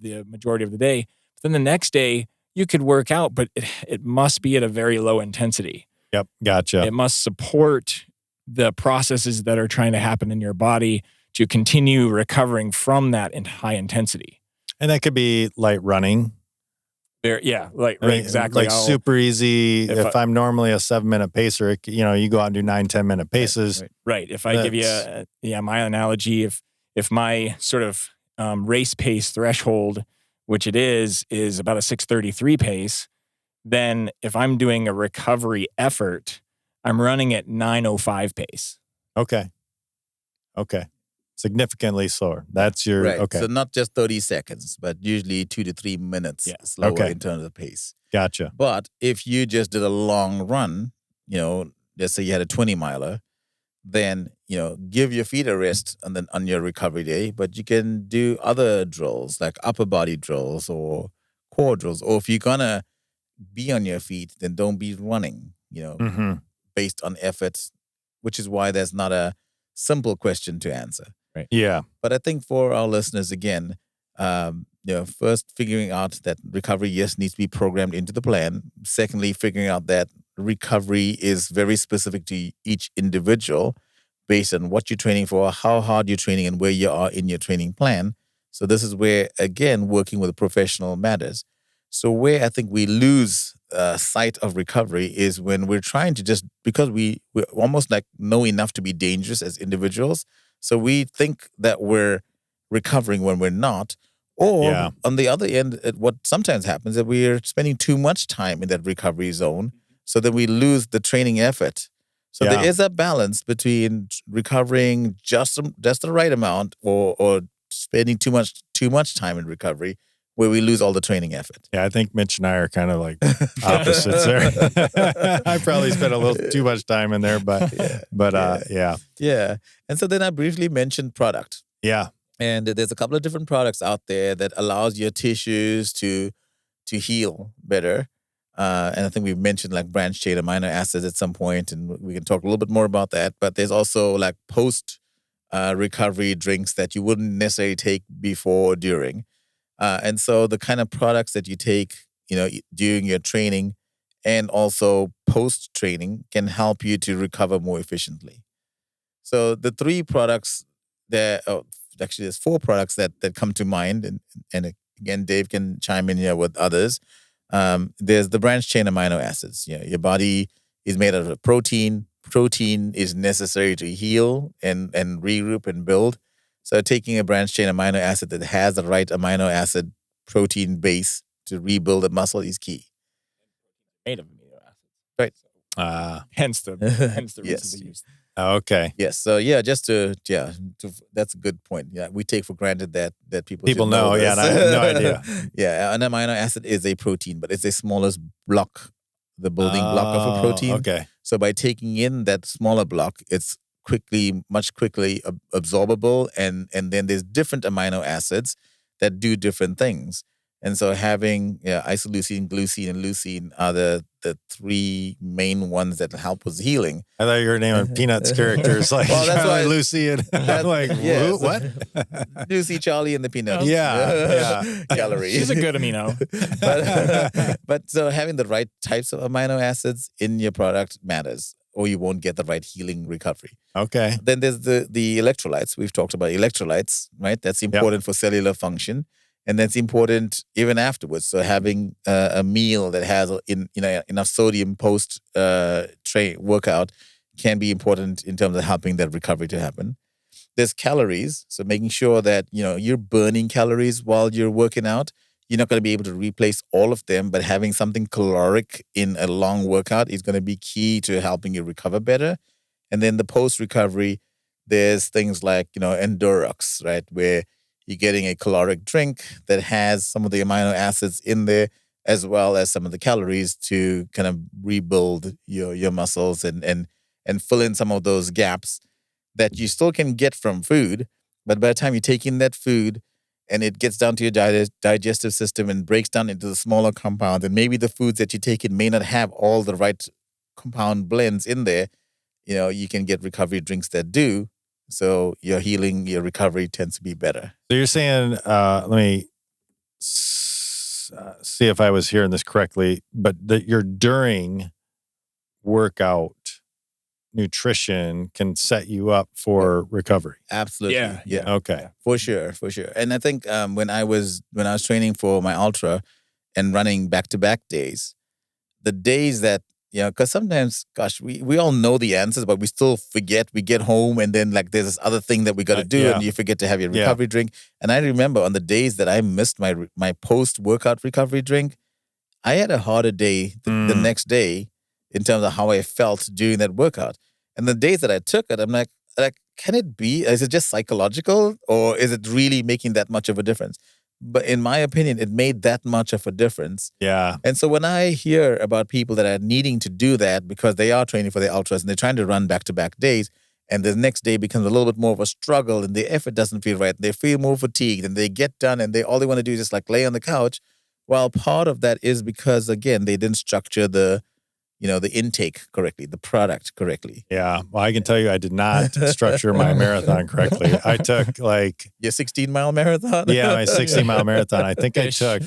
the majority of the day, but then the next day you could work out, but it must be at a very low intensity. Yep, gotcha. It must support the processes that are trying to happen in your body to continue recovering from that in high intensity. And that could be light running. Exactly. Like super easy. If I'm normally a 7-minute pacer, you go out and do 9-10-minute paces. Right. If I give you my analogy, if my sort of race pace threshold, which it is about a 6:33 pace, then if I'm doing a recovery effort, I'm running at 9:05 pace. Okay. Significantly slower. That's your okay. So not just 30 seconds, but usually 2 to 3 minutes slower in terms of pace. Gotcha. But if you just did a long run, let's say you had a 20 miler, then give your feet a rest on your recovery day. But you can do other drills like upper body drills or core drills. Or if you're gonna be on your feet, then don't be running. Based on efforts, which is why there's not a simple question to answer. Right. Yeah. But I think for our listeners, again, First figuring out that recovery, yes, needs to be programmed into the plan. Secondly, figuring out that recovery is very specific to each individual based on what you're training for, how hard you're training, and where you are in your training plan. So this is where, again, working with a professional matters. So where I think we lose sight of recovery is when we're trying to just, because we're almost like know enough to be dangerous as individuals. So we think that we're recovering when we're not. Or on the other end, what sometimes happens is that we're spending too much time in that recovery zone. So that we lose the training effort. So there is a balance between recovering just the right amount or spending too much time in recovery where we lose all the training effort. Yeah, I think Mitch and I are kind of like opposites there. I probably spent a little too much time in there, but yeah. Yeah. And so then I briefly mentioned product. Yeah. And there's a couple of different products out there that allows your tissues to heal better. And I think we've mentioned like branched chain amino acids at some point, and we can talk a little bit more about that. But there's also like post recovery drinks that you wouldn't necessarily take before or during. And so the kind of products that you take, during your training and also post training can help you to recover more efficiently. So the three products actually there's four products that come to mind, and again, Dave can chime in here with others. There's the branched chain amino acids. Your body is made out of protein. Protein is necessary to heal and regroup and build. So taking a branched chain amino acid that has the right amino acid protein base to rebuild a muscle is key. Made of amino acids. Right. Hence the reason Yes. to use. Okay. Yes. So that's a good point. Yeah, we take for granted that people should know. this. Yeah, and I have no idea. Yeah, an amino acid is a protein, but it's the smallest block, the building block of a protein. Okay. So by taking in that smaller block, it's much quickly absorbable, and then there's different amino acids that do different things. And so having isoleucine, glucine, and leucine are the three main ones that help with healing. I thought you were naming Peanuts characters like that's why Lucy and I'm like, yes. what? Lucy, Charlie, and the Peanuts. Yeah. Calorie. She's a good amino. but so having the right types of amino acids in your product matters, or you won't get the right healing recovery. Okay. Then there's the electrolytes. We've talked about electrolytes, right? That's important for cellular function. And that's important even afterwards. So having a meal that has enough sodium post workout can be important in terms of helping that recovery to happen. There's calories. So making sure that you're burning calories while you're working out. You're not going to be able to replace all of them, but having something caloric in a long workout is going to be key to helping you recover better. And then the post recovery, there's things like Endurox, right, where you're getting a caloric drink that has some of the amino acids in there, as well as some of the calories to kind of rebuild your muscles and fill in some of those gaps that you still can get from food. But by the time you take in that food and it gets down to your digestive system and breaks down into the smaller compounds, and maybe the foods that you take in may not have all the right compound blends in there, you can get recovery drinks that do. So your healing, your recovery tends to be better. So you're saying, let me see if I was hearing this correctly, but that your during workout nutrition can set you up for recovery. Absolutely. Yeah. Okay. For sure. And I think when I was training for my ultra and running back-to-back days, the days that because sometimes, gosh, we all know the answers, but we still forget. We get home and then like there's this other thing that we got to do, and you forget to have your recovery drink. And I remember on the days that I missed my post-workout recovery drink, I had a harder day the next day in terms of how I felt during that workout. And the days that I took it, I'm like, can it be? Is it just psychological, or is it really making that much of a difference? But in my opinion, it made that much of a difference. Yeah. And so when I hear about people that are needing to do that because they are training for the ultras and they're trying to run back-to-back days, and the next day becomes a little bit more of a struggle and the effort doesn't feel right, they feel more fatigued, and they get done and all they want to do is just like lay on the couch. Well, part of that is because, again, they didn't structure the the intake correctly, the product correctly. Yeah. Well, I can tell you I did not structure my marathon correctly. I took like... Your 16-mile marathon? Yeah, my 60-mile marathon. I think I took,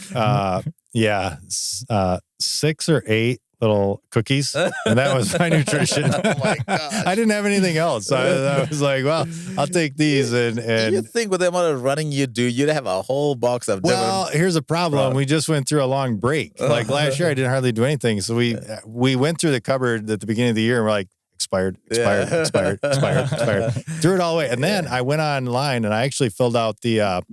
6 or 8 little cookies, and that was my nutrition. Oh my gosh. I didn't have anything else. So I was like, well, I'll take these. And you think with the amount of running you do, you'd have a whole box of different... Well, here's a problem. We just went through a long break. Like last year, I didn't hardly do anything. So we went through the cupboard at the beginning of the year, and we're like, expired. Threw it all away. And then I went online, and I actually filled out the...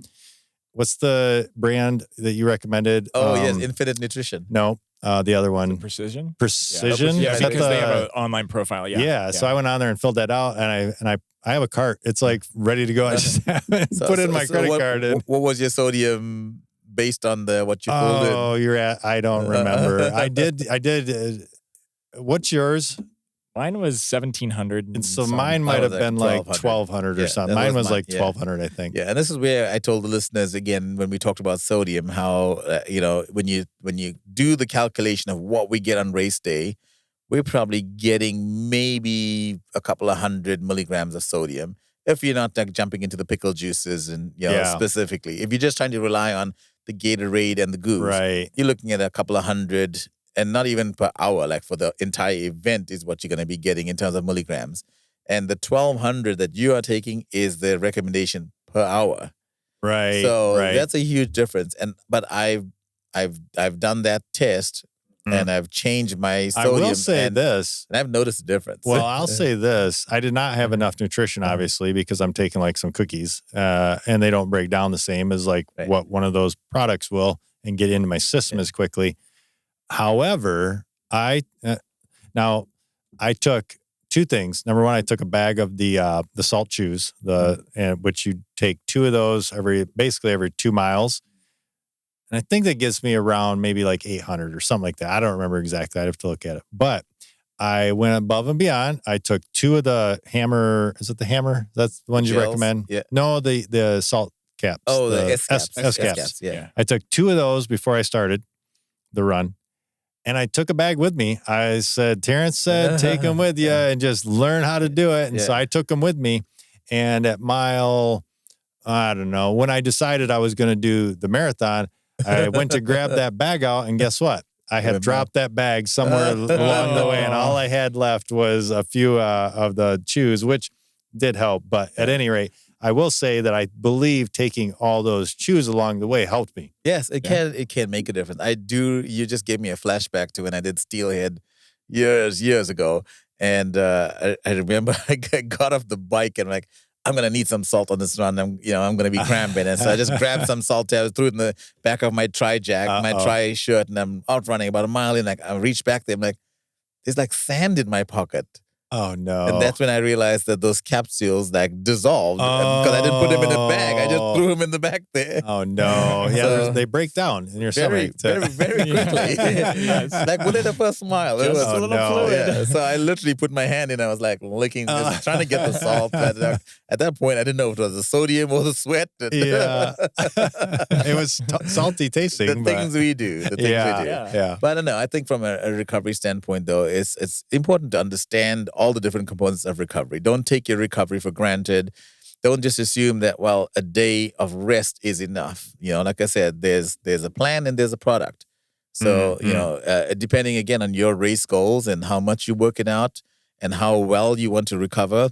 what's the brand that you recommended? Oh, yes, Infinite Nutrition. No. The other one, Precision. Precision. Yeah, because they have an online profile. Yeah. So I went on there and filled that out, and I have a cart. It's like ready to go. I just haven't put in my credit card. What was your sodium based on what you filled in? Oh, I don't remember. I did. What's yours? Mine was 1,700. And so mine might have been like 1,200 or something. Mine was like 1,200, I think. Yeah, and this is where I told the listeners again when we talked about sodium, how when you do the calculation of what we get on race day, we're probably getting maybe a couple of 100 milligrams of sodium. If you're not jumping into the pickle juices and specifically, if you're just trying to rely on the Gatorade and the Goose, right, you're looking at a couple of 100. And not even per hour, like for the entire event is what you're going to be getting in terms of milligrams. And the 1,200 that you are taking is the recommendation per hour. Right. So that's a huge difference. But I've done that test and I've changed my sodium. I will say this. And I've noticed a difference. Well, I'll say this. I did not have enough nutrition, obviously, because I'm taking like some cookies and they don't break down the same as like what one of those products will and get into my system as quickly. However, I took 2 things. Number one, I took a bag of the salt chews, which you take 2 of those basically every 2 miles. And I think that gets me around maybe like 800 or something like that. I don't remember exactly. I'd have to look at it. But I went above and beyond. I took 2 of the Hammer. Is it the Hammer? That's the one you recommend? Yeah. No, the salt caps. Oh, the S caps. S caps. Yeah. I took 2 of those before I started the run. And I took a bag with me. I said, Terrence said, take them with you and just learn how to do it. And so I took them with me. And at mile, I don't know, when I decided I was going to do the marathon, I went to grab that bag out. And guess what? I had dropped that bag somewhere along the way. And all I had left was a few of the chews, which did help. But at any rate, I will say that I believe taking all those chews along the way helped me. Yes, it can make a difference. I do. You just gave me a flashback to when I did Steelhead years ago. And I remember I got off the bike and like, I'm going to need some salt on this run. I'm going to be cramping. And so I just grabbed some salt tabs, threw it in the back of my tri-jack, my tri-shirt, and I'm out running about a mile. And like, I reached back there. I'm like, there's like sand in my pocket. Oh, no. And that's when I realized that those capsules like dissolved because I didn't put them in a bag. I just threw them in the back there. Oh, no. Yeah, so, they break down in your stomach. Very quickly. Like within the first mile. It was a little fluid. Yeah. So I literally put my hand in. I was like licking, just trying to get the salt. At that point, I didn't know if it was the sodium or the sweat. Yeah. It was salty tasting. The things we do. Yeah. But I don't know. I think from a recovery standpoint, though, it's important to understand all the different components of recovery. Don't take your recovery for granted. Don't just assume that, well, a day of rest is enough. Like I said, there's a plan and there's a product. So, depending again on your race goals and how much you're working out and how well you want to recover,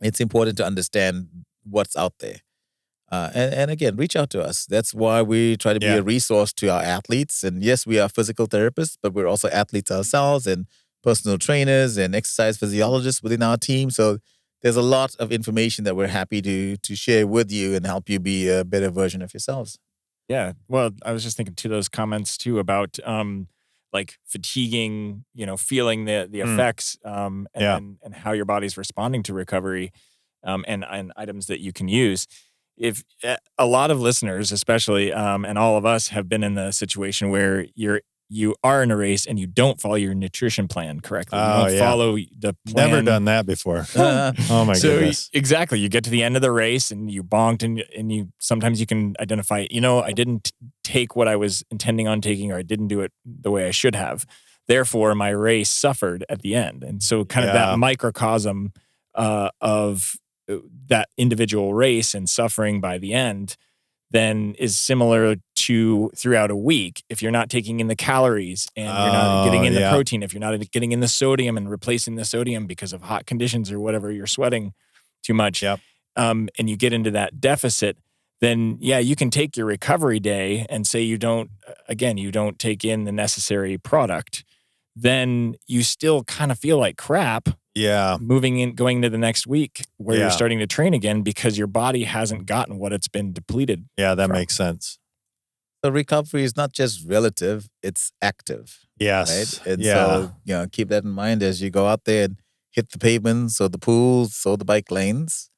it's important to understand what's out there. And again, reach out to us. That's why we try to be a resource to our athletes. And yes, we are physical therapists, but we're also athletes ourselves and personal trainers and exercise physiologists within our team. So there's a lot of information that we're happy to share with you and help you be a better version of yourselves. Yeah. Well, I was just thinking to those comments too about like fatiguing, feeling the effects and how your body's responding to recovery and items that you can use. If a lot of listeners, especially, and all of us have been in the situation where you are in a race and you don't follow your nutrition plan correctly. You don't follow the plan. Never done that before. Oh my goodness. Exactly. You get to the end of the race and you bonked and you sometimes you can identify, I didn't take what I was intending on taking or I didn't do it the way I should have. Therefore, my race suffered at the end. And so kind of that microcosm of that individual race and suffering by the end then is similar to throughout a week. If you're not taking in the calories and you're not getting in the protein, if you're not getting in the sodium and replacing the sodium because of hot conditions or whatever, you're sweating too much, and you get into that deficit, then you can take your recovery day and say you don't take in the necessary product. Then you still kind of feel like crap. Yeah. Going into the next week where you're starting to train again because your body hasn't gotten what it's been depleted. Yeah, that makes sense. So recovery is not just relative, it's active. Yes. Right? And so, keep that in mind as you go out there and hit the pavements or the pools or the bike lanes.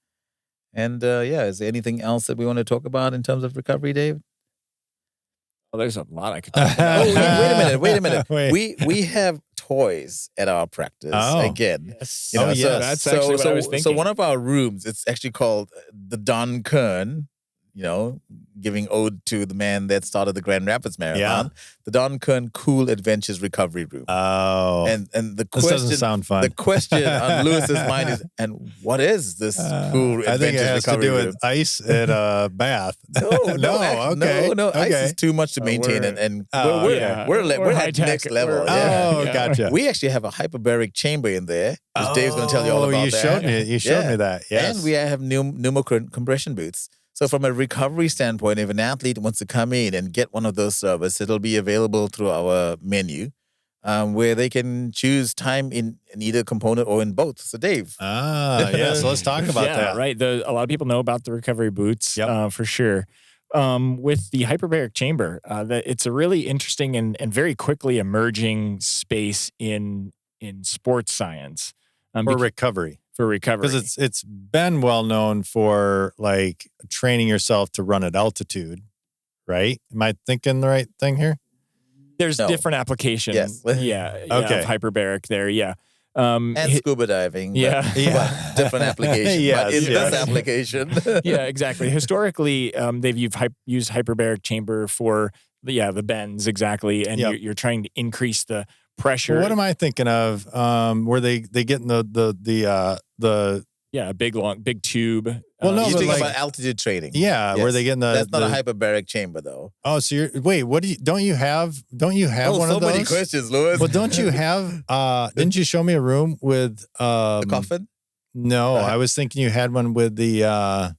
And is there anything else that we want to talk about in terms of recovery, Dave? Well, there's a lot I could talk about. Wait a minute. We have toys at our practice again. Yes. That's actually what I was thinking. So one of our rooms, it's actually called the Don Kern, giving ode to the man that started the Grand Rapids Marathon. The Don Kern Cool Adventures Recovery Room. Oh. And the this question doesn't sound fun. The question on Lewis's mind is, and what is this cool adventures recovery room? I think it has to do with ice at a bath. No, ice is too much to maintain, and we're at next level. Gotcha. We actually have a hyperbaric chamber in there. Dave's going to tell you all about that. You showed me that. Yes. And we have pneumo compression boots. So from a recovery standpoint, if an athlete wants to come in and get one of those services, it'll be available through our menu, where they can choose time in either component or in both. So Dave. So let's talk about that. Right. A lot of people know about the recovery boots, for sure. With the hyperbaric chamber, it's a really interesting and very quickly emerging space in sports science. For recovery. Because it's been well known for like training yourself to run at altitude, right? Am I thinking the right thing here? There's different applications. Yes. Of hyperbaric there. Yeah. And scuba diving. But different application. But in this application. Yeah, exactly. Historically, they've used hyperbaric chamber for the bends, exactly. And you're trying to increase the pressure. Well, what am I thinking of? Where they get in the big tube. Well, no, you're thinking about altitude training. Yeah, where they get in the. That's not a hyperbaric chamber, though. Oh, so don't you have one of those? So many questions, Lewis. Well, don't you have? Didn't you show me a room with the coffin? No, I was thinking you had one with the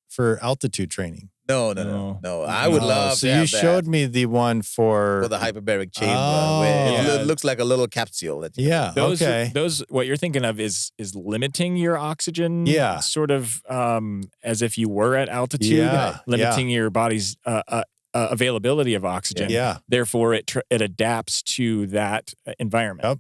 for altitude training. No. I would love. So you showed me the one for the hyperbaric chamber, where it looks like a little capsule. Those what you're thinking of is limiting your oxygen. Yeah. Sort of as if you were at altitude. Yeah. Limiting your body's availability of oxygen. Yeah. Therefore, it adapts to that environment. Yep.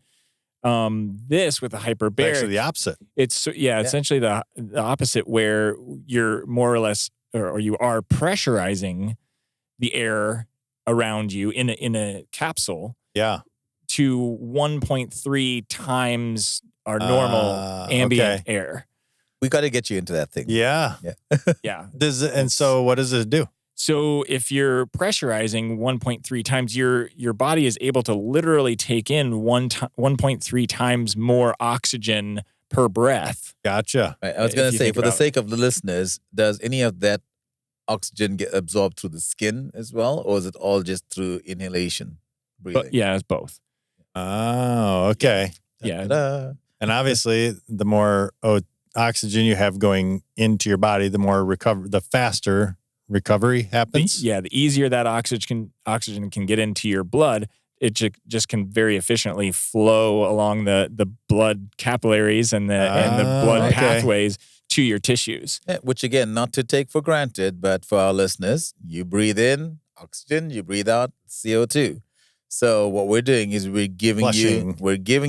This with the hyperbaric, actually the opposite. It's essentially the opposite, where you're more or less. Or you are pressurizing the air around you in a capsule to 1.3 times our normal ambient air. We got to get you into that thing. Yeah. So what does it do? So if you're pressurizing 1.3 times, your body is able to literally take in 1.3 times more oxygen per breath. Gotcha. Right. I was going to say, for the sake of the listeners, does any of that oxygen get absorbed through the skin as well, or is it all just through inhalation, breathing? But it's both. Oh, okay. Yeah. Ta-da. And obviously, the more oxygen you have going into your body, the faster recovery happens. The easier that oxygen can get into your blood, it just can very efficiently flow along the blood capillaries and the blood pathways to your tissues. Yeah, which again, not to take for granted, but for our listeners, you breathe in oxygen, you breathe out CO2. So what we're doing is we're giving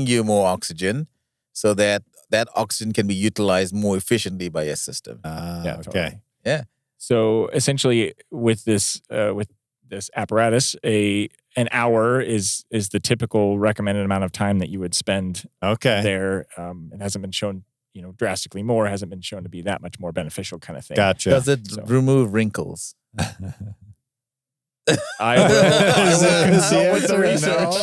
you more oxygen, so that oxygen can be utilized more efficiently by your system. Okay. Totally. Yeah. So essentially, with this apparatus, an hour is the typical recommended amount of time that you would spend there. It hasn't been shown, drastically more. It hasn't been shown to be that much more beneficial kind of thing. Gotcha. Does it remove wrinkles? I will consult with the research.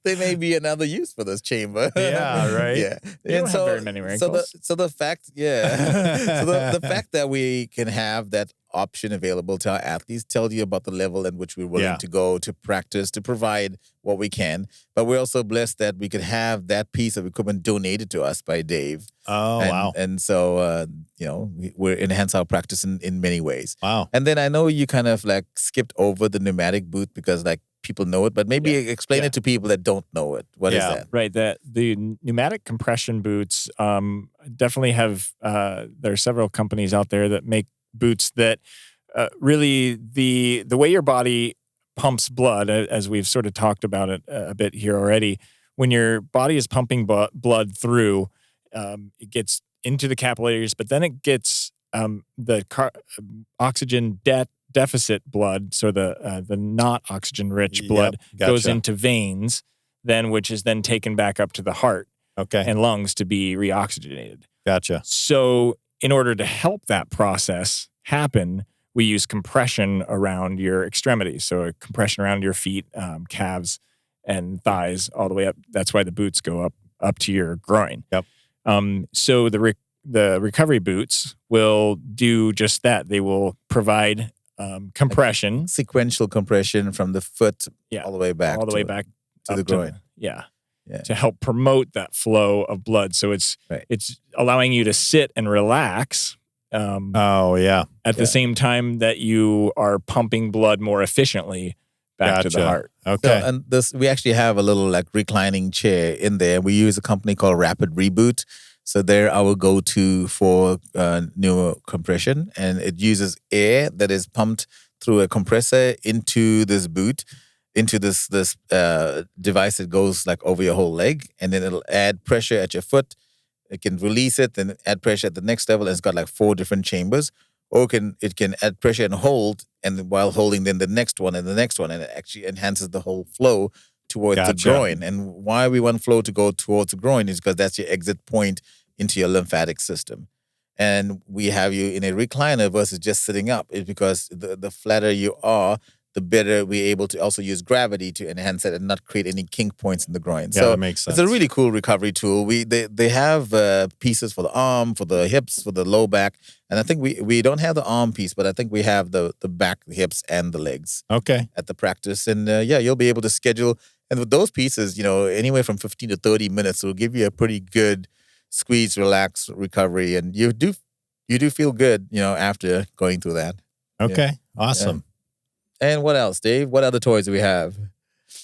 There may be another use for this chamber. Yeah, right. Yeah. You don't have very many wrinkles. So the fact, so the fact that we can have that option available to our athletes tells you about the level in which we're willing to go to practice, to provide what we can. But we're also blessed that we could have that piece of equipment donated to us by Dave. Oh, wow. And so, we're enhance our practice in many ways. Wow. And then I know you kind of like skipped over the pneumatic boot because like people know it, but maybe explain it to people that don't know it. What is that? Right. The pneumatic compression boots definitely have, there are several companies out there that make boots that really the way your body pumps blood, as we've sort of talked about it a bit here already, when your body is pumping blood through, it gets into the capillaries, but then it gets the oxygen deficit blood, so the not oxygen rich blood goes into veins, then which is then taken back up to the heart and lungs to be reoxygenated. Gotcha. So in order to help that process happen, we use compression around your extremities. So a compression around your feet, calves, and thighs all the way up. That's why the boots go up to your groin. Yep. So the recovery boots will do just that. They will provide compression, sequential compression from the foot all the way back to the groin. To help promote that flow of blood. So it's allowing you to sit and relax. At the same time that you are pumping blood more efficiently back to the heart. Okay. So, and we actually have a little like reclining chair in there. We use a company called Rapid Reboot. So they're our go-to for pneumocompression, and it uses air that is pumped through a compressor into this boot, into this device that goes like over your whole leg, and then it'll add pressure at your foot. It can release it, then add pressure at the next level, and it's got like 4 different chambers. Or it can add pressure and hold, and while holding, then the next one and the next one, and it actually enhances the whole flow towards the groin. And why we want flow to go towards the groin is because that's your exit point into your lymphatic system. And we have you in a recliner versus just sitting up. It's because the flatter you are, the better we're able to also use gravity to enhance it and not create any kink points in the groin. Yeah, so that makes sense. It's a really cool recovery tool. They have pieces for the arm, for the hips, for the low back. And I think we don't have the arm piece, but I think we have the back, the hips, and the legs. Okay. At the practice. And you'll be able to schedule. And with those pieces, anywhere from 15 to 30 minutes will give you a pretty good squeeze, relax recovery. And you do feel good, after going through that. Okay. Awesome. Yeah. And what else, Dave? What other toys do we have?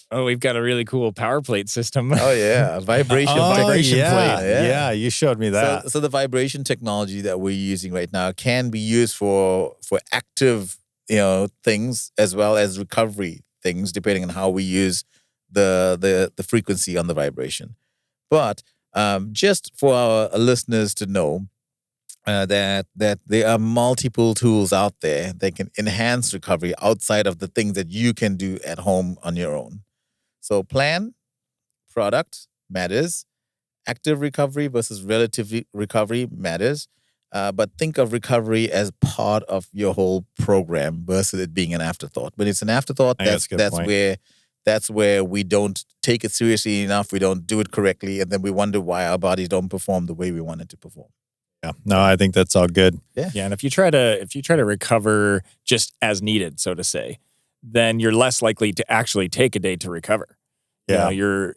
Oh, we've got a really cool power plate system. Oh, yeah. Vibration plate. Yeah. Yeah, you showed me that. So the vibration technology that we're using right now can be used for active, things as well as recovery things, depending on how we use the frequency on the vibration. But just for our listeners to know, that there are multiple tools out there that can enhance recovery outside of the things that you can do at home on your own. So plan, product matters, active recovery versus relative recovery matters, but think of recovery as part of your whole program versus it being an afterthought. When it's an afterthought, that's where we don't take it seriously enough, we don't do it correctly, and then we wonder why our bodies don't perform the way we want it to perform. Yeah. No, I think that's all good. Yeah. And if you try to recover just as needed, so to say, then you're less likely to actually take a day to recover. Yeah. You're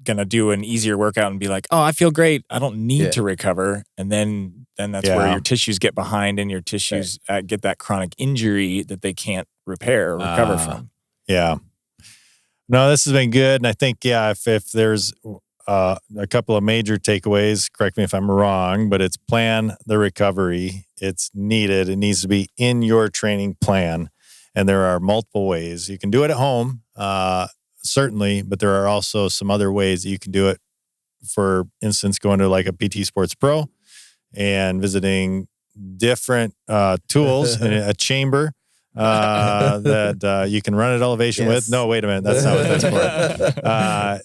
gonna do an easier workout and be like, oh, I feel great. I don't need to recover. And then that's where your tissues get behind and your tissues get that chronic injury that they can't repair or recover from. Yeah. No, this has been good. And I think, if there's a couple of major takeaways, correct me if I'm wrong, but it's plan the recovery. It's needed. It needs to be in your training plan. And there are multiple ways. You can do it at home, certainly, but there are also some other ways that you can do it. For instance, going to like a PT Sports Pro and visiting different tools in a chamber that you can run at elevation with. No, wait a minute. That's not what that's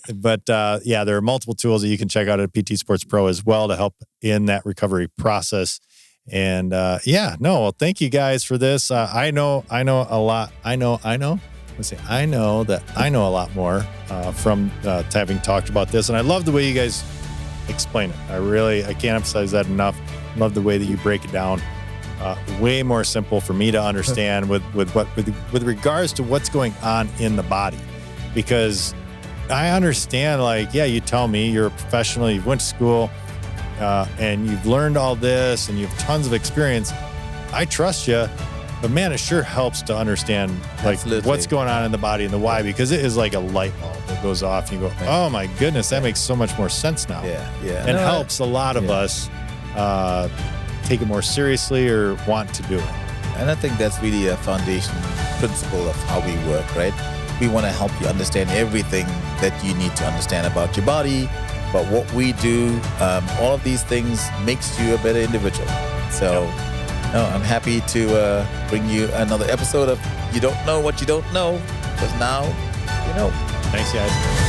for. But there are multiple tools that you can check out at PT Sports Pro as well to help in that recovery process. And well, thank you guys for this. I know a lot. I know that I know a lot more from having talked about this. And I love the way you guys explain it. I can't emphasize that enough. Love the way that you break it down. Way more simple for me to understand with regards to what's going on in the body. Because I understand, you tell me you're a professional, you went to school, and you've learned all this and you have tons of experience. I trust you, but man, it sure helps to understand what's going on in the body and the why, because it is like a light bulb that goes off and you go, oh my goodness, that makes so much more sense now. Yeah. And helps a lot of us take it more seriously or want to do it. And I think that's really a foundation principle of how we work, right? We want to help you understand everything that you need to understand about your body, about what we do. All of these things makes you a better individual. So I'm happy to bring you another episode of You Don't Know What You Don't Know, because now you know. Thanks, guys.